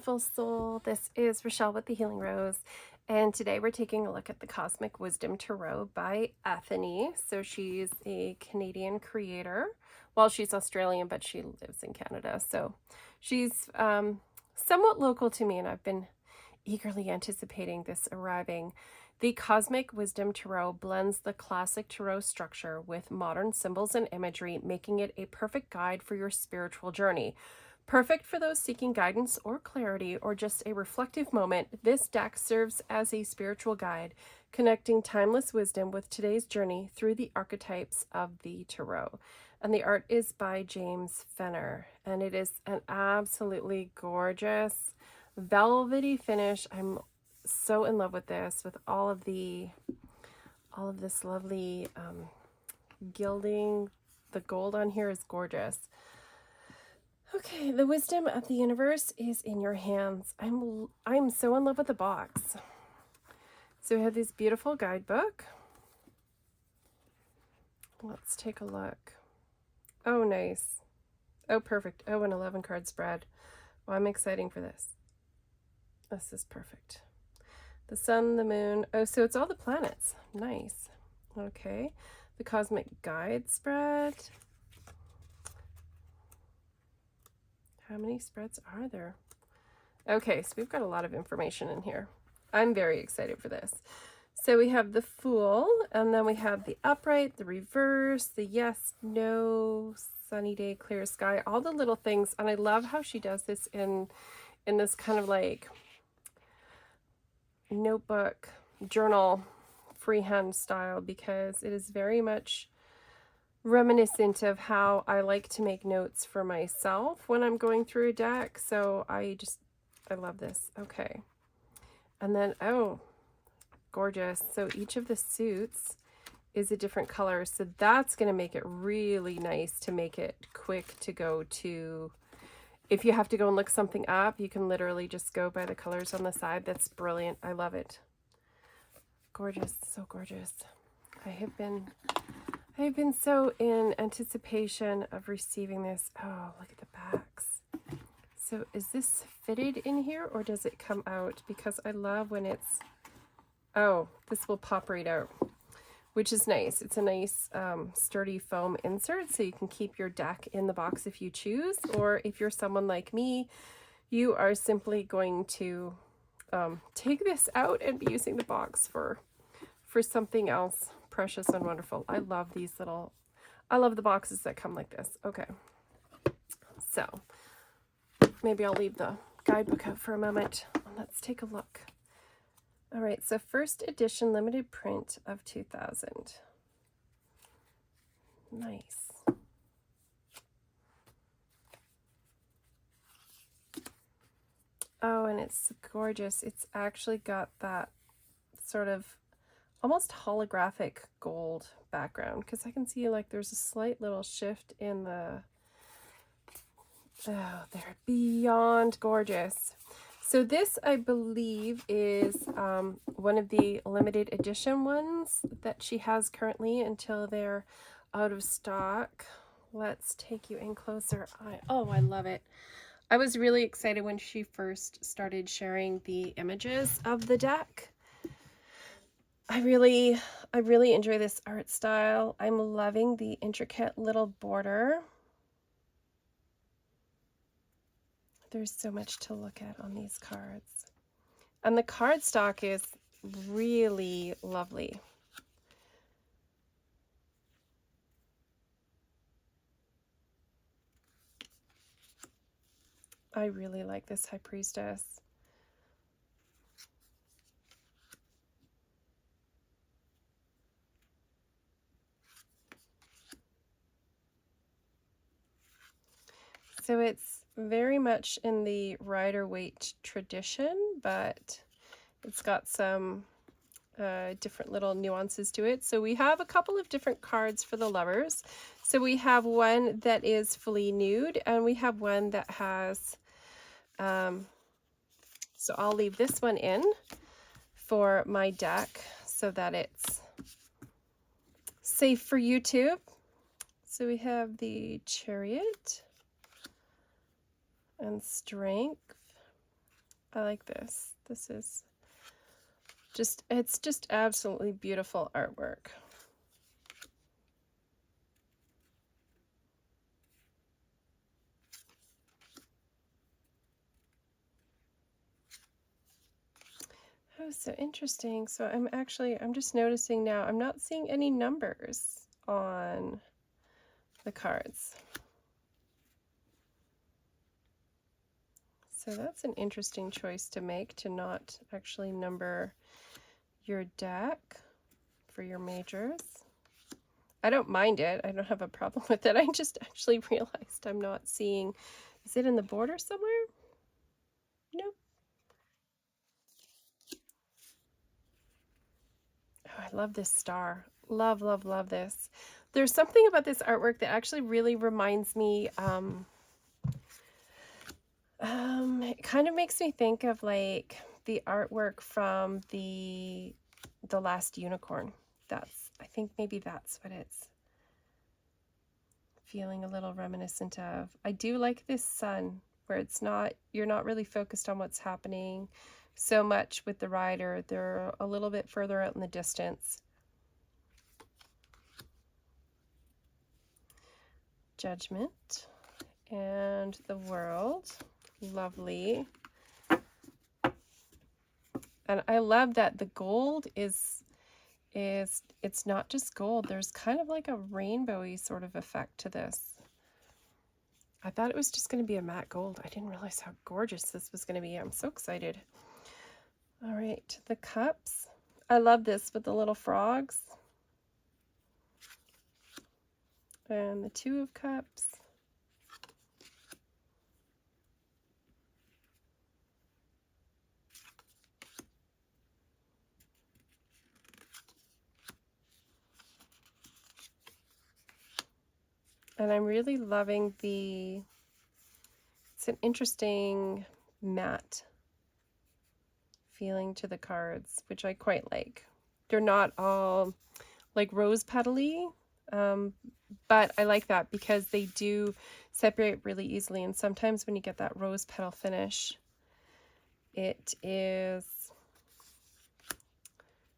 beautiful soul. This is Rochelle with the Healing Rose, and today we're taking a look at the Cosmic Wisdom Tarot by Ethony. So she's a Canadian creator. Well, she's Australian, but she lives in Canada. So she's somewhat local to me, and I've been eagerly anticipating this arriving. The Cosmic Wisdom Tarot blends the classic tarot structure with modern symbols and imagery, making it a perfect guide for your spiritual journey. Perfect for those seeking guidance or clarity or just a reflective moment, this deck serves as a spiritual guide, connecting timeless wisdom with today's journey through the archetypes of the tarot. And the art is by James Fenner, and it is an absolutely gorgeous velvety finish. I'm so in love with this, with all of this lovely gilding. The gold on here is gorgeous. Okay, the wisdom of the universe is in your hands. I'm so in love with the box. So we have this beautiful guidebook. Let's take a look. Oh, nice. Oh, perfect. Oh, an 11 card spread. Well, I'm excited for this. This is perfect. The sun, the moon. Oh, so it's all the planets. Nice. Okay. The cosmic guide spread. How many spreads are there? Okay, so we've got a lot of information in here. I'm very excited for this. So we have the Fool, and then we have the Upright, the Reverse, the Yes, No, Sunny Day, Clear Sky, all the little things. And I love how she does this in this kind of like notebook, journal, freehand style, because it is very much reminiscent of how I like to make notes for myself when I'm going through a deck. So I love this. Okay. And then, oh, gorgeous. So each of the suits is a different color. So that's going to make it really nice to make it quick to go to. If you have to go and look something up, you can literally just go by the colors on the side. That's brilliant. I love it. Gorgeous. So gorgeous. I have been so in anticipation of receiving this. Oh, look at the backs. So is this fitted in here or does it come out? Because I love when it's, oh, this will pop right out, which is nice. It's a nice sturdy foam insert, so you can keep your deck in the box if you choose, or if you're someone like me, you are simply going to take this out and be using the box for something else precious and wonderful. I love the boxes that come like this. Okay, so maybe I'll leave the guidebook out for a moment. Let's take a look. All right, so first edition limited print of 2000. Nice. Oh, and it's gorgeous. It's actually got that sort of almost holographic gold background, because I can see like there's a slight little shift in the, oh, they're beyond gorgeous. So this, I believe, is one of the limited edition ones that she has currently until they're out of stock. Let's take you in closer. Oh, I love it. I was really excited when she first started sharing the images of the deck. I really enjoy this art style. I'm loving the intricate little border. There's so much to look at on these cards. And the cardstock is really lovely. I really like this High Priestess. So it's very much in the Rider-Waite tradition, but it's got some different little nuances to it. So we have a couple of different cards for the lovers. So we have one that is fully nude, and we have one that has, so I'll leave this one in for my deck so that it's safe for YouTube. So we have the Chariot and Strength. I like this. This is just, it's just absolutely beautiful artwork. Oh, so interesting. So I'm just noticing now, I'm not seeing any numbers on the cards. So that's an interesting choice to make, to not actually number your deck for your majors. I don't mind it. I don't have a problem with it. I just actually realized I'm not seeing, is it in the border somewhere? Nope. Oh, I love this star. Love, love, love this. There's something about this artwork that actually really reminds me, it kind of makes me think of like the artwork from the Last Unicorn. I think maybe that's what it's feeling a little reminiscent of. I do like this sun where you're not really focused on what's happening so much with the rider. They're a little bit further out in the distance. Judgment and the World. Lovely. And I love that the gold is it's not just gold. There's kind of like a rainbowy sort of effect to this. I thought it was just going to be a matte gold. I didn't realize how gorgeous this was going to be. I'm so excited. All right, the cups. I love this with the little frogs. And the Two of Cups. And I'm really loving it's an interesting matte feeling to the cards, which I quite like. They're not all like rose petally, but I like that because they do separate really easily. And sometimes when you get that rose petal finish, it is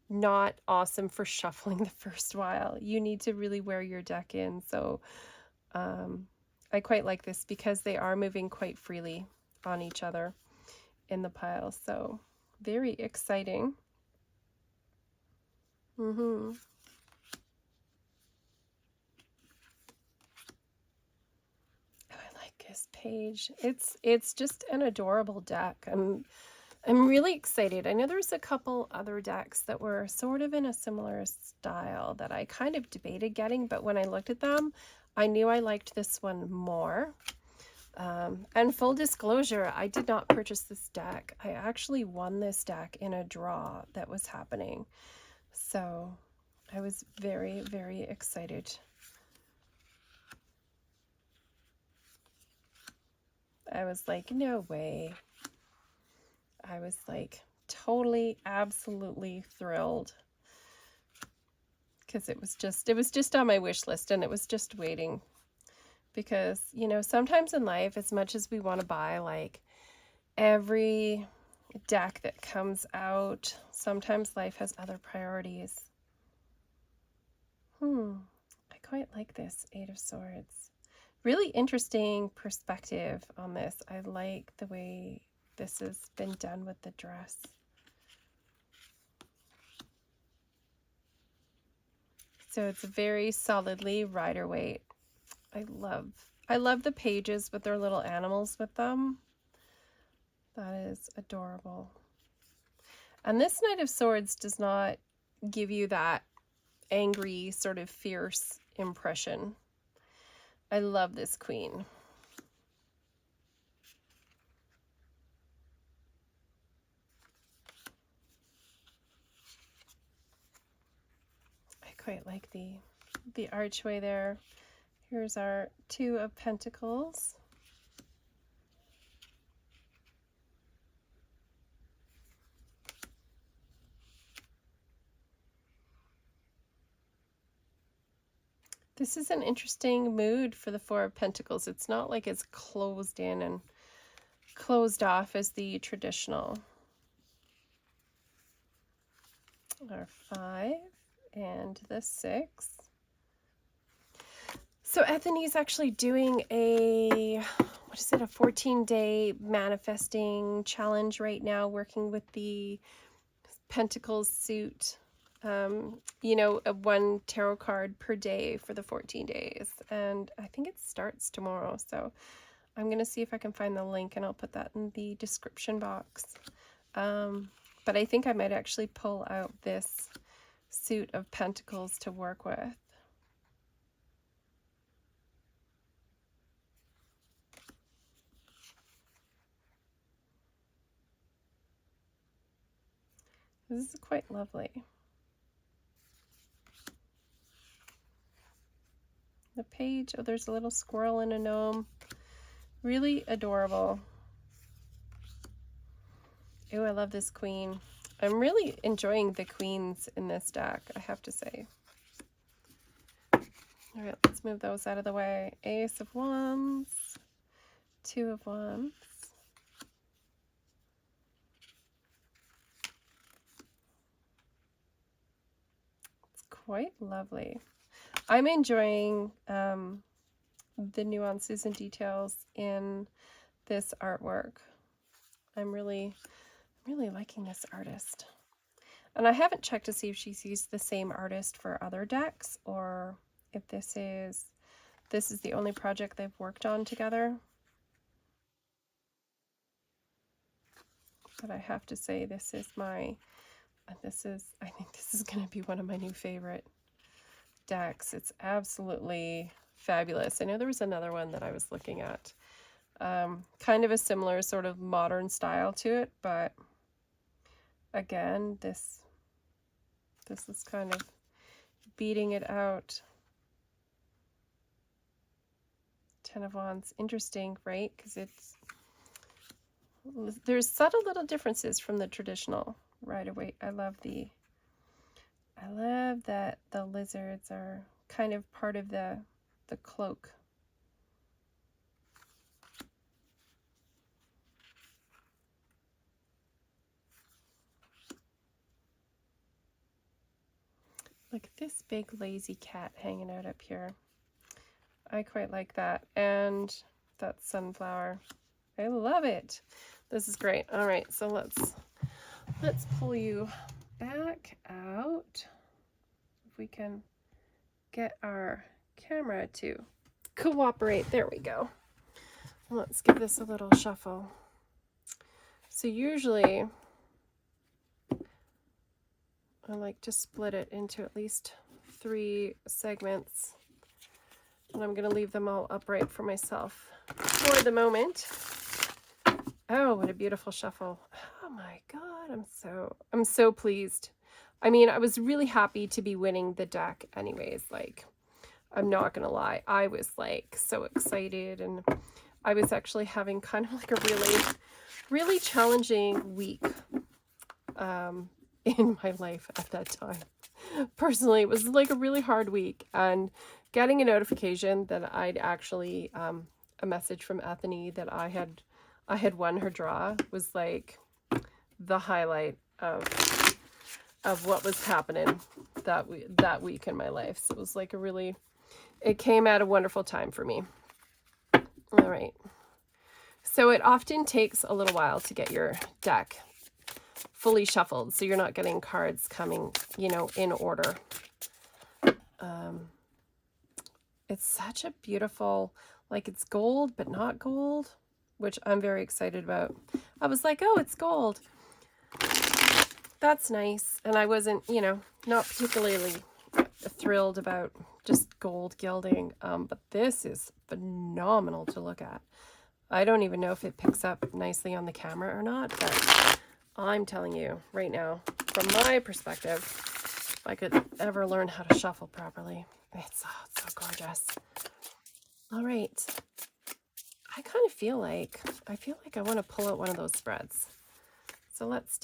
not awesome for shuffling the first while. You need to really wear your deck in. So I quite like this because they are moving quite freely on each other in the pile. So very exciting. Oh, I like this page. It's just an adorable deck. I'm really excited. I know there's a couple other decks that were sort of in a similar style that I kind of debated getting, but when I looked at them, I knew I liked this one more. And full disclosure, I did not purchase this deck. I actually won this deck in a draw that was happening. So I was very, very excited. I was like, no way. I was like totally, absolutely thrilled. Because it was just on my wish list and it was just waiting. Because, you know, sometimes in life, as much as we want to buy like every deck that comes out, sometimes life has other priorities. I quite like this Eight of Swords. Really interesting perspective on this. I like the way this has been done with the dress. So it's very solidly rider weight. I love the pages with their little animals with them. That is adorable. And this Knight of Swords does not give you that angry, sort of fierce impression. I love this queen. I quite like the archway there. Here's our Two of Pentacles. This is an interesting mood for the Four of Pentacles. It's not like it's closed in and closed off as the traditional. Our 5 and the 6. So Ethony's actually doing a, what is it, a 14-day manifesting challenge right now, working with the Pentacles suit. You know, one tarot card per day for the 14 days. And I think it starts tomorrow. So I'm going to see if I can find the link, and I'll put that in the description box. But I think I might actually pull out this suit of Pentacles to work with. This is quite lovely. The page, oh, there's a little squirrel and a gnome. Really adorable. Oh, I love this queen. I'm really enjoying the queens in this deck, I have to say. All right, let's move those out of the way. Ace of Wands, 2 of Wands. It's quite lovely. I'm enjoying the nuances and details in this artwork. I'm really liking this artist. And I haven't checked to see if she's used the same artist for other decks, or if this is the only project they've worked on together. But I have to say, I think this is going to be one of my new favorite decks. It's absolutely fabulous. I know there was another one that I was looking at. Kind of a similar sort of modern style to it, but again, this is kind of beating it out. 10 of Wands. Interesting, right? Because there's subtle little differences from the traditional Rider-Waite. I love that the lizards are kind of part of the cloak. Look at this big lazy cat hanging out up here. I quite like that. And that sunflower. I love it. This is great. All right, so let's pull you back out. If we can get our camera to cooperate. There we go. Let's give this a little shuffle. So usually I like to split it into at least 3 segments. And I'm going to leave them all upright for myself for the moment. Oh, what a beautiful shuffle. Oh my God, I'm so pleased. I mean, I was really happy to be winning the deck anyways. Like, I'm not going to lie. I was like so excited, and I was actually having kind of like a really challenging week in my life at that time. Personally, it was like a really hard week, and getting a notification that I'd actually a message from Ethony that I had won her draw was like the highlight of what was happening that week in my life. So it was like it came at a wonderful time for me. All right. So it often takes a little while to get your deck fully shuffled, so you're not getting cards coming, you know, in order. It's such a beautiful, like, it's gold but not gold, which I'm very excited about. I was like, oh, it's gold. That's nice. And I wasn't, you know, not particularly thrilled about just gold gilding, but this is phenomenal to look at. I don't even know if it picks up nicely on the camera or not, but I'm telling you right now, from my perspective, if I could ever learn how to shuffle properly, it's so gorgeous. All right. I kind of feel like I want to pull out one of those spreads. So let's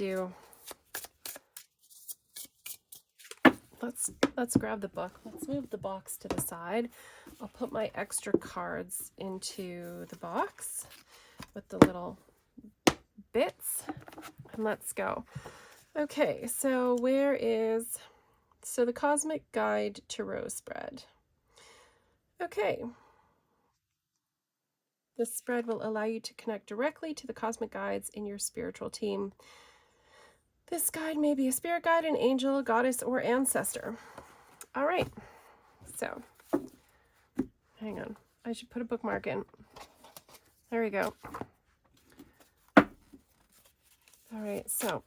grab the book. Let's move the box to the side. I'll put my extra cards into the box with the little bits and let's go. Okay, so so the Cosmic Guide Tarot spread. Okay. This spread will allow you to connect directly to the cosmic guides in your spiritual team. This guide may be a spirit guide, an angel, goddess, or ancestor. All right, so hang on. I should put a bookmark in. There we go. All right, so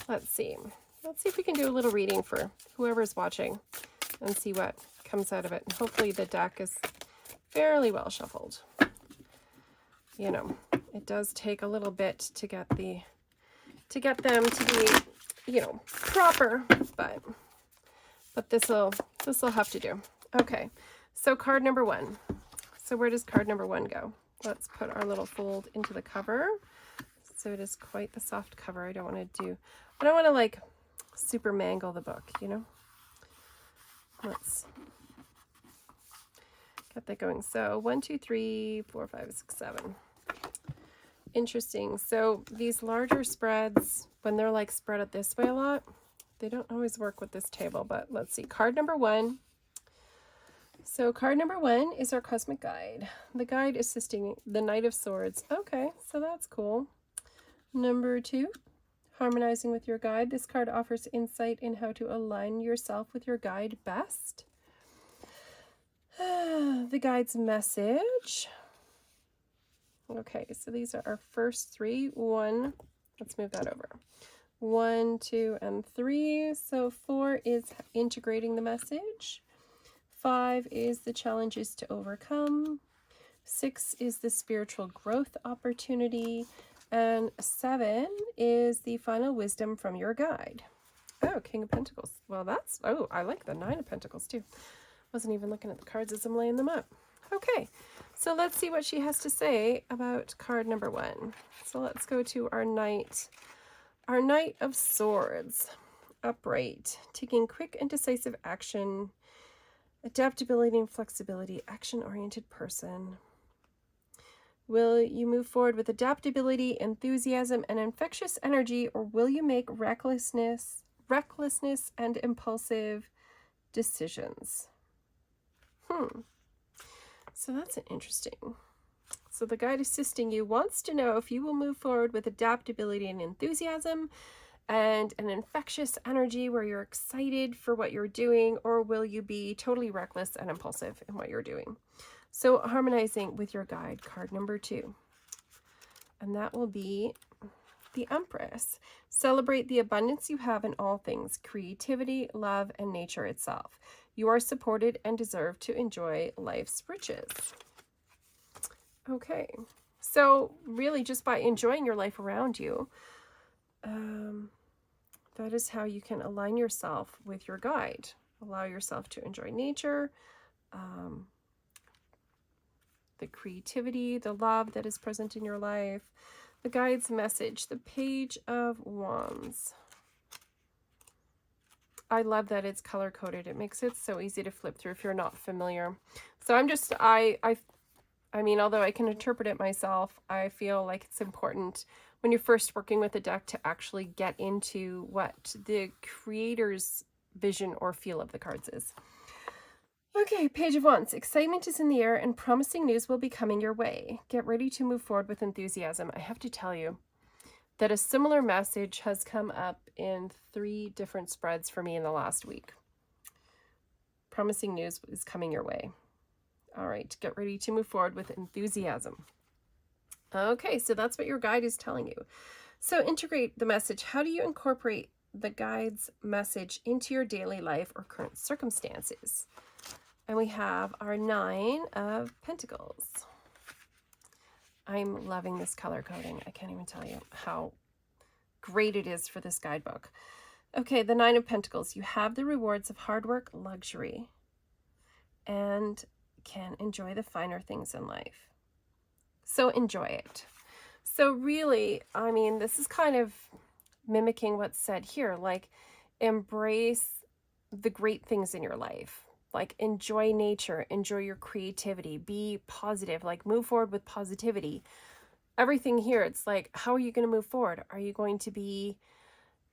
let's see. Let's see if we can do a little reading for whoever's watching and see what comes out of it. And hopefully the deck is fairly well shuffled. You know, it does take a little bit to get them to be, you know, proper, but this'll have to do. Okay, so card number 1. So where does card number 1 go? Let's put our little fold into the cover. So it is quite the soft cover. I don't want to like super mangle the book, you know. Let's get that going. So 1, 2, 3, 4, 5, 6, 7. Interesting. So these larger spreads, when they're like spread out this way a lot, they don't always work with this table, but let's see. Card number 1. So card number 1 is our cosmic guide. The guide assisting the Knight of Swords. Okay, so that's cool. Number 2, harmonizing with your guide. This card offers insight in how to align yourself with your guide best. The guide's message. Okay, so these are our first 3. 1, let's move that over. 1, 2, and 3. So 4 is integrating the message. 5 is the challenges to overcome. 6 is the spiritual growth opportunity. And 7 is the final wisdom from your guide. Oh, King of Pentacles. Well, I like the 9 of Pentacles too. Wasn't even looking at the cards as I'm laying them up. Okay, so let's see what she has to say about card number 1. So let's go to our Knight of Swords. Upright, taking quick and decisive action, adaptability and flexibility, action-oriented person. Will you move forward with adaptability, enthusiasm, and infectious energy, or will you make recklessness and impulsive decisions? So that's interesting. So the guide assisting you wants to know if you will move forward with adaptability and enthusiasm and an infectious energy where you're excited for what you're doing, or will you be totally reckless and impulsive in what you're doing? So harmonizing with your guide, card number 2. And that will be the Empress. Celebrate the abundance you have in all things, creativity, love, and nature itself. You are supported and deserve to enjoy life's riches. Okay, so really just by enjoying your life around you, that is how you can align yourself with your guide. Allow yourself to enjoy nature, the creativity, the love that is present in your life. The guide's message, the Page of Wands. I love that it's color coded. It makes it so easy to flip through if you're not familiar. So I mean, although I can interpret it myself, I feel like it's important when you're first working with a deck to actually get into what the creator's vision or feel of the cards is. Okay, Page of Wands. Excitement is in the air and promising news will be coming your way. Get ready to move forward with enthusiasm. I have to tell you that a similar message has come up in 3 different spreads for me in the last week. Promising news is coming your way. All right, get ready to move forward with enthusiasm. Okay, so that's what your guide is telling you. So integrate the message. How do you incorporate the guide's message into your daily life or current circumstances? And we have our 9 of Pentacles. I'm loving this color coding. I can't even tell you how great it is for this guidebook. Okay, the 9 of Pentacles. You have the rewards of hard work, luxury, and can enjoy the finer things in life. So enjoy it. So really, I mean, this is kind of mimicking what's said here, like embrace the great things in your life. Like enjoy nature, enjoy your creativity, be positive, like move forward with positivity. everything here, it's like, how are you going to move forward? Are you going to be,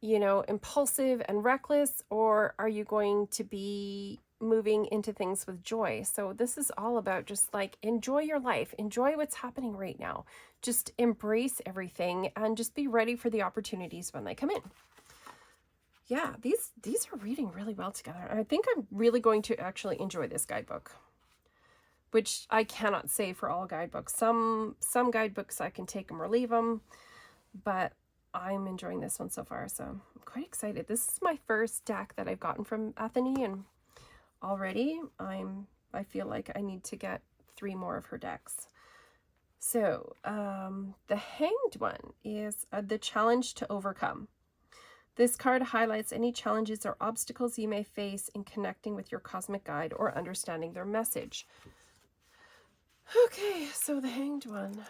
you know, impulsive and reckless, or are you going to be moving into things with joy? So this is all about just like enjoy your life, enjoy what's happening right now. Just embrace everything and just be ready for the opportunities when they come in. Yeah, these are reading really well together. I think I'm really going to actually enjoy this guidebook, which I cannot say for all guidebooks. Some guidebooks I can take them or leave them, but I'm enjoying this one so far, so I'm quite excited. This is my first deck that I've gotten from Ethony, and already I feel like I need to get 3 more of her decks. So the Hanged one is the challenge to overcome. This card highlights any challenges or obstacles you may face in connecting with your cosmic guide or understanding their message. Okay, so the Hanged one.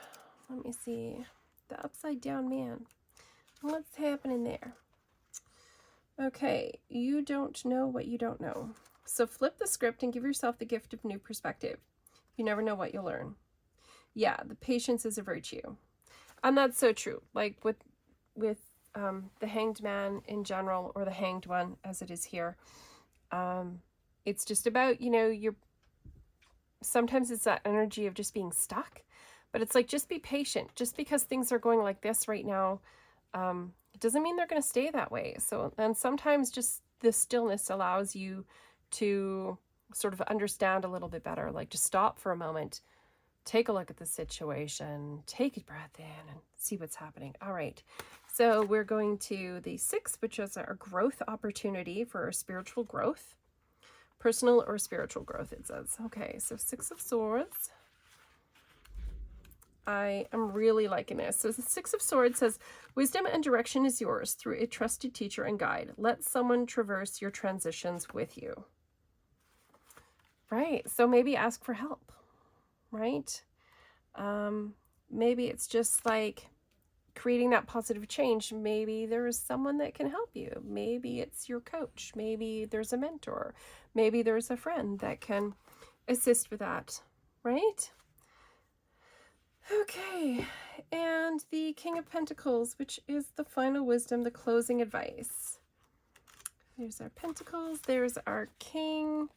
Let me see. The upside down man. What's happening there? Okay, you don't know what you don't know. So flip the script and give yourself the gift of new perspective. You never know what you'll learn. Yeah, the patience is a virtue. And that's so true. Like with the Hanged Man in general, or the Hanged one as it is here, it's just about, you know, sometimes it's that energy of just being stuck, but it's like, just be patient. Just because things are going like this right now, it doesn't mean they're going to stay that way. So, and sometimes just the stillness allows you to sort of understand a little bit better, like just stop for a moment, take a look at the situation, take a breath in and see what's happening. All right. So we're going to the 6, which is our growth opportunity for our spiritual growth, personal or spiritual growth, it says. Okay. So 6 of Swords. I am really liking this. So the 6 of Swords says, wisdom and direction is yours through a trusted teacher and guide. Let someone traverse your transitions with you. Right. So maybe ask for help, right? Maybe it's just like creating that positive change. Maybe there is someone that can help you. Maybe it's your coach. Maybe there's a mentor. Maybe there's a friend that can assist with that, right? Okay, and the King of Pentacles, which is the final wisdom, the closing advice. There's our Pentacles, there's our King.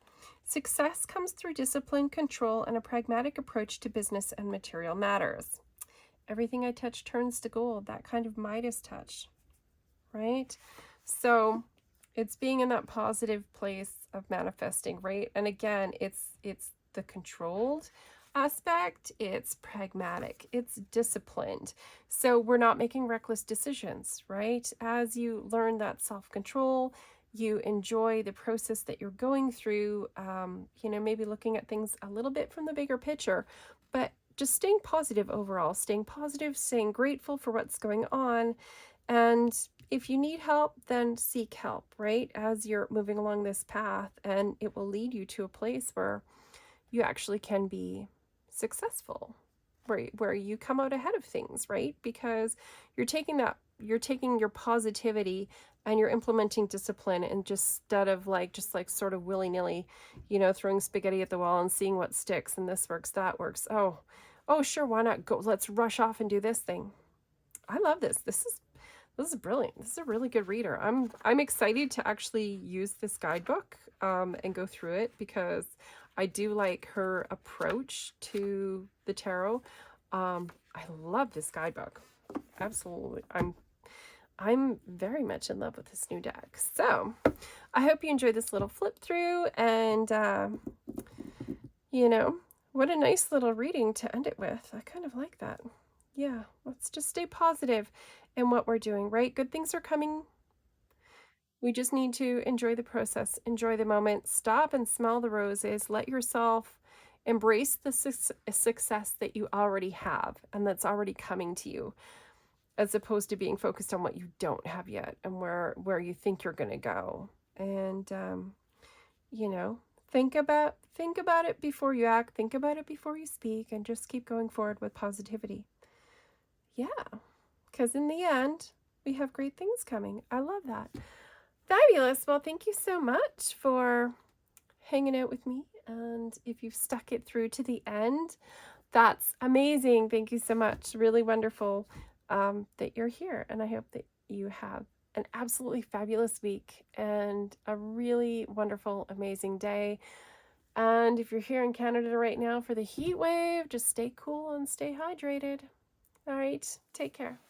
Success comes through discipline, control, and a pragmatic approach to business and material matters. Everything I touch turns to gold, that kind of Midas touch, right? So it's being in that positive place of manifesting, right? And again, it's the controlled aspect, it's pragmatic, it's disciplined. So we're not making reckless decisions, right? As you learn that self-control, you enjoy the process that you're going through, you know, maybe looking at things a little bit from the bigger picture, but just staying positive overall, staying positive, staying grateful for what's going on. And if you need help, then seek help, right? As you're moving along this path, and it will lead you to a place where you actually can be successful, where you come out ahead of things, right? Because you're taking your positivity and you're implementing discipline, and instead of like just like sort of willy-nilly, you know, throwing spaghetti at the wall and seeing what sticks, and this works, that works. Oh sure, why not go, let's rush off and do this thing. I love this. This is brilliant. This is a really good reader. I'm excited to actually use this guidebook and go through it, because I do like her approach to the tarot. I love this guidebook. Absolutely. I'm very much in love with this new deck. So I hope you enjoyed this little flip through, and you know, what a nice little reading to end it with. I kind of like that. Yeah, let's just stay positive in what we're doing, right? Good things are coming. We just need to enjoy the process, enjoy the moment, stop and smell the roses, let yourself embrace the success that you already have and that's already coming to you, as opposed to being focused on what you don't have yet and where you think you're going to go. And, you know, think about it before you act, think about it before you speak, and just keep going forward with positivity. Yeah, because in the end, we have great things coming. I love that. Fabulous. Well, thank you so much for hanging out with me. And if you've stuck it through to the end, That's amazing. Thank you so much. Really wonderful that you're here. And I hope that you have an absolutely fabulous week and a really wonderful, amazing day. And if you're here in Canada right now for the heat wave, just stay cool and stay hydrated. All right, take care.